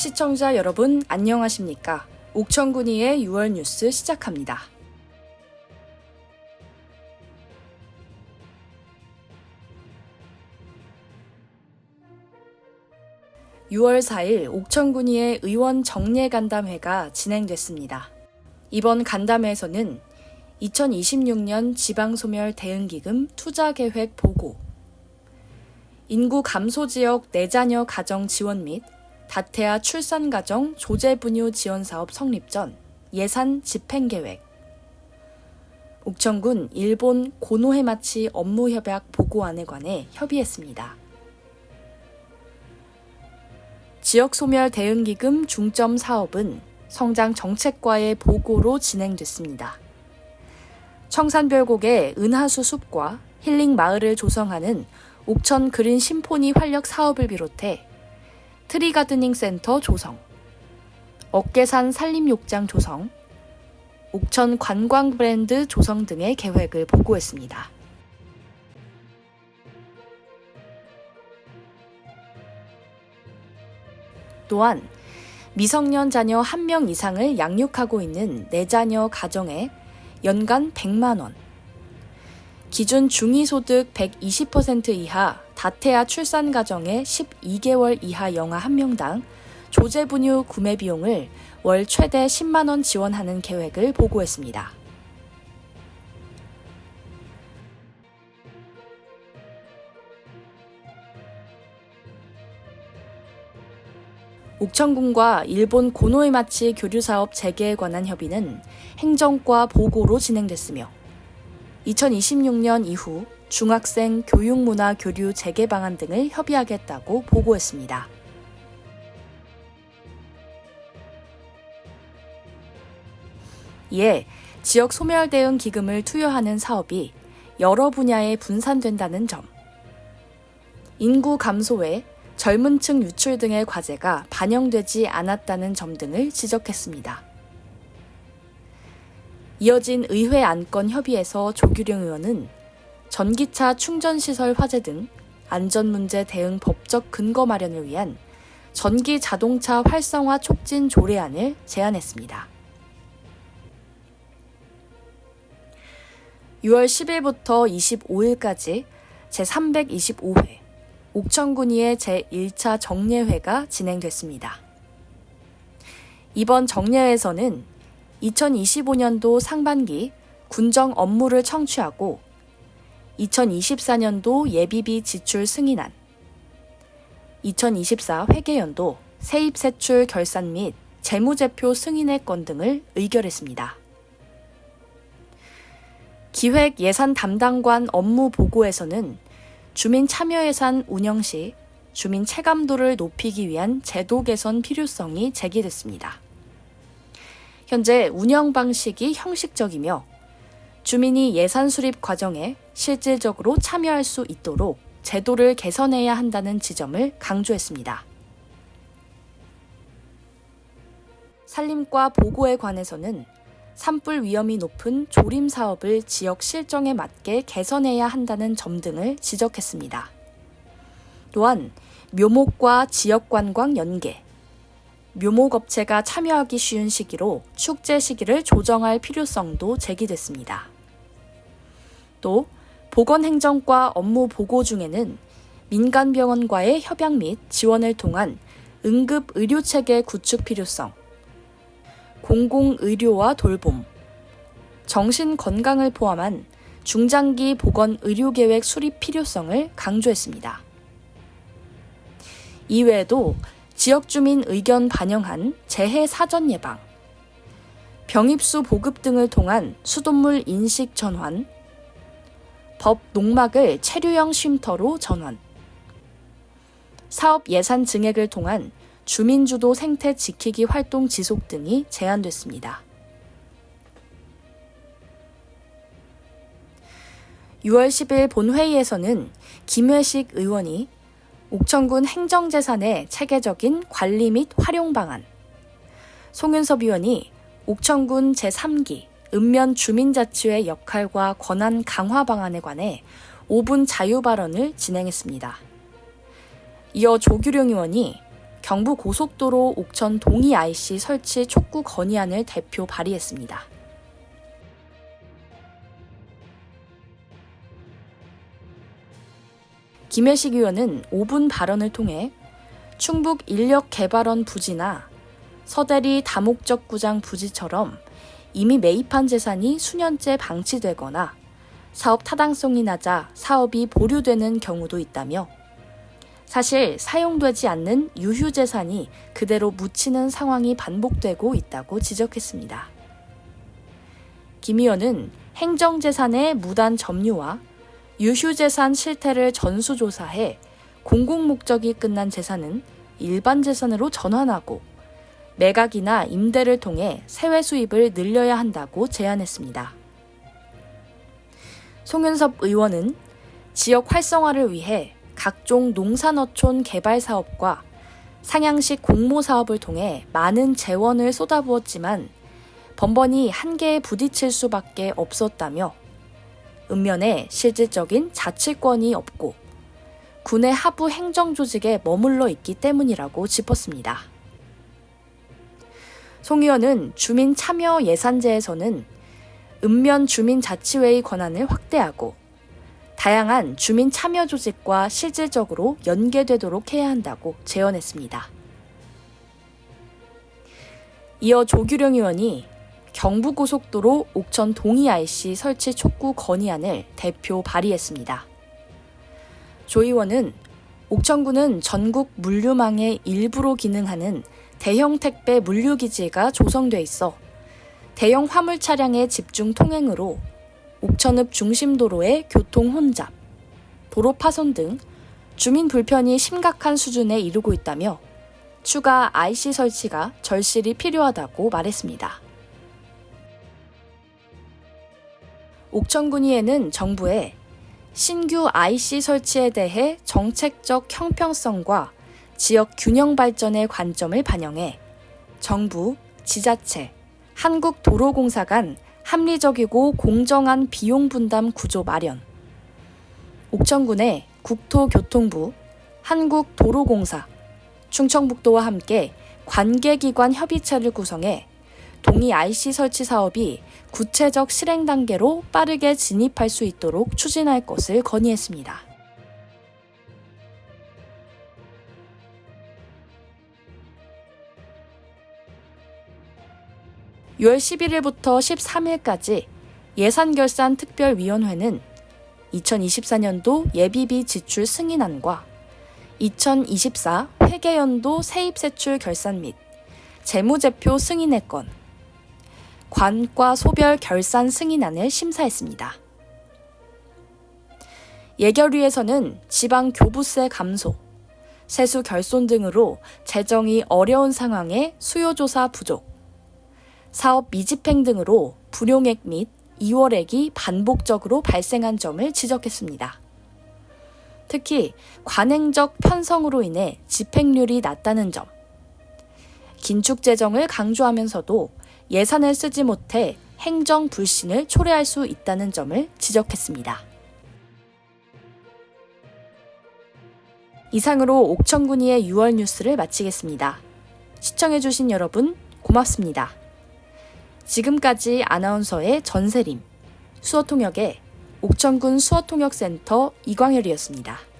시청자 여러분 안녕하십니까? 옥천군이의 6월 뉴스 시작합니다. 6월 4일 옥천군의회 의원 정례 간담회가 진행됐습니다. 이번 간담회에서는 2026년 지방소멸 대응기금 투자계획 보고, 인구 감소 지역 내자녀 가정 지원 및 다태아 출산 가정 조제 분유 지원 사업 성립 전 예산 집행 계획, 옥천군 일본 고노헤마치 업무 협약 보고안에 관해 협의했습니다. 지역 소멸 대응기금 중점 사업은 성장 정책과의 보고로 진행됐습니다. 청산별곡의 은하수 숲과 힐링 마을을 조성하는 옥천 그린 심포니 활력 사업을 비롯해 트리가드닝 센터 조성, 어깨산 산림욕장 조성, 옥천 관광 브랜드 조성 등의 계획을 보고했습니다. 또한 미성년 자녀 1명 이상을 양육하고 있는 내자녀 가정에 연간 100만 원, 기준 중위소득 120% 이하 다태아 출산 가정의 12개월 이하 영아 1명당 조제 분유 구매 비용을 월 최대 10만 원 지원하는 계획을 보고했습니다. 옥천군과 일본 고노에마치 교류사업 재개에 관한 협의는 행정과 보고로 진행됐으며 2026년 이후 중학생 교육문화 교류 재개 방안 등을 협의하겠다고 보고했습니다. 이에 지역 소멸 대응 기금을 투여하는 사업이 여러 분야에 분산된다는 점, 인구 감소에 젊은 층 유출 등의 과제가 반영되지 않았다는 점 등을 지적했습니다. 이어진 의회 안건 협의에서 조규령 의원은 전기차 충전시설 화재 등 안전문제 대응 법적 근거 마련을 위한 전기 자동차 활성화 촉진 조례안을 제안했습니다. 6월 10일부터 25일까지 제325회 옥천군의회 제1차 정례회가 진행됐습니다. 이번 정례회에서는 2025년도 상반기 군정 업무를 청취하고 2024년도 예비비 지출 승인안, 2024 회계연도 세입 세출 결산 및 재무제표 승인의 건 등을 의결했습니다. 기획 예산 담당관 업무 보고에서는 주민 참여 예산 운영 시 주민 체감도를 높이기 위한 제도 개선 필요성이 제기됐습니다. 현재 운영 방식이 형식적이며 주민이 예산 수립 과정에 실질적으로 참여할 수 있도록 제도를 개선해야 한다는 지점을 강조했습니다. 산림과 보고에 관해서는 산불 위험이 높은 조림 사업을 지역 실정에 맞게 개선해야 한다는 점 등을 지적했습니다. 또한 묘목과 지역 관광 연계, 묘목업체가 참여하기 쉬운 시기로 축제 시기를 조정할 필요성도 제기됐습니다. 또 보건행정과 업무 보고 중에는 민간병원과의 협약 및 지원을 통한 응급의료체계 구축 필요성, 공공의료와 돌봄, 정신건강을 포함한 중장기 보건의료계획 수립 필요성을 강조했습니다. 이외에도 지역주민 의견 반영한 재해 사전 예방, 병입수 보급 등을 통한 수돗물 인식 전환, 법 농막을 체류형 쉼터로 전환, 사업 예산 증액을 통한 주민주도 생태 지키기 활동 지속 등이 제안됐습니다. 6월 10일 본회의에서는 김회식 의원이 옥천군 행정재산의 체계적인 관리 및 활용 방안, 송윤섭 의원이 옥천군 제3기 읍면 주민자치회 역할과 권한 강화 방안에 관해 5분 자유 발언을 진행했습니다. 이어 조규룡 의원이 경부고속도로 옥천 동이 IC 설치 촉구 건의안을 대표 발의했습니다. 김혜식 의원은 5분 발언을 통해 충북 인력개발원 부지나 서대리 다목적 구장 부지처럼 이미 매입한 재산이 수년째 방치되거나 사업 타당성이 낮아 사업이 보류되는 경우도 있다며 사실 사용되지 않는 유휴 재산이 그대로 묻히는 상황이 반복되고 있다고 지적했습니다. 김 의원은 행정재산의 무단 점유와 유휴재산 실태를 전수조사해 공공목적이 끝난 재산은 일반 재산으로 전환하고 매각이나 임대를 통해 세외 수입을 늘려야 한다고 제안했습니다. 송윤섭 의원은 지역 활성화를 위해 각종 농산어촌 개발 사업과 상향식 공모 사업을 통해 많은 재원을 쏟아부었지만 번번이 한계에 부딪힐 수밖에 없었다며 읍면에 실질적인 자치권이 없고 군의 하부 행정조직에 머물러 있기 때문이라고 짚었습니다. 송 의원은 주민 참여 예산제에서는 읍면 주민자치회의 권한을 확대하고 다양한 주민 참여 조직과 실질적으로 연계되도록 해야 한다고 제언했습니다. 이어 조규령 의원이 경부고속도로 옥천 동이 IC 설치 촉구 건의안을 대표 발의했습니다. 조 의원은 옥천구는 전국 물류망의 일부로 기능하는 대형 택배 물류기지가 조성돼 있어 대형 화물 차량의 집중 통행으로 옥천읍 중심도로의 교통 혼잡, 도로 파손 등 주민 불편이 심각한 수준에 이르고 있다며 추가 IC 설치가 절실히 필요하다고 말했습니다. 옥천군의회는 정부에 신규 IC 설치에 대해 정책적 형평성과 지역 균형 발전의 관점을 반영해 정부, 지자체, 한국도로공사 간 합리적이고 공정한 비용 분담 구조 마련, 옥천군의 국토교통부, 한국도로공사, 충청북도와 함께 관계기관 협의체를 구성해 동이 IC 설치 사업이 구체적 실행 단계로 빠르게 진입할 수 있도록 추진할 것을 건의했습니다. (6월 11일부터 13일까지) 예산결산특별위원회는 2024년도 예비비 지출 승인안과 2024 회계연도 세입세출 결산 및 재무제표 승인의 건, 관과 소별 결산 승인안을 심사했습니다. 예결위에서는 지방 교부세 감소, 세수 결손 등으로 재정이 어려운 상황에 수요조사 부족, 사업 미집행 등으로 불용액 및 이월액이 반복적으로 발생한 점을 지적했습니다. 특히 관행적 편성으로 인해 집행률이 낮다는 점, 긴축 재정을 강조하면서도 예산을 쓰지 못해 행정 불신을 초래할 수 있다는 점을 지적했습니다. 이상으로 옥천군의회 6월 뉴스를 마치겠습니다. 시청해주신 여러분 고맙습니다. 지금까지 아나운서의 전세림, 수어통역의 옥천군 수어통역센터 이광열이었습니다.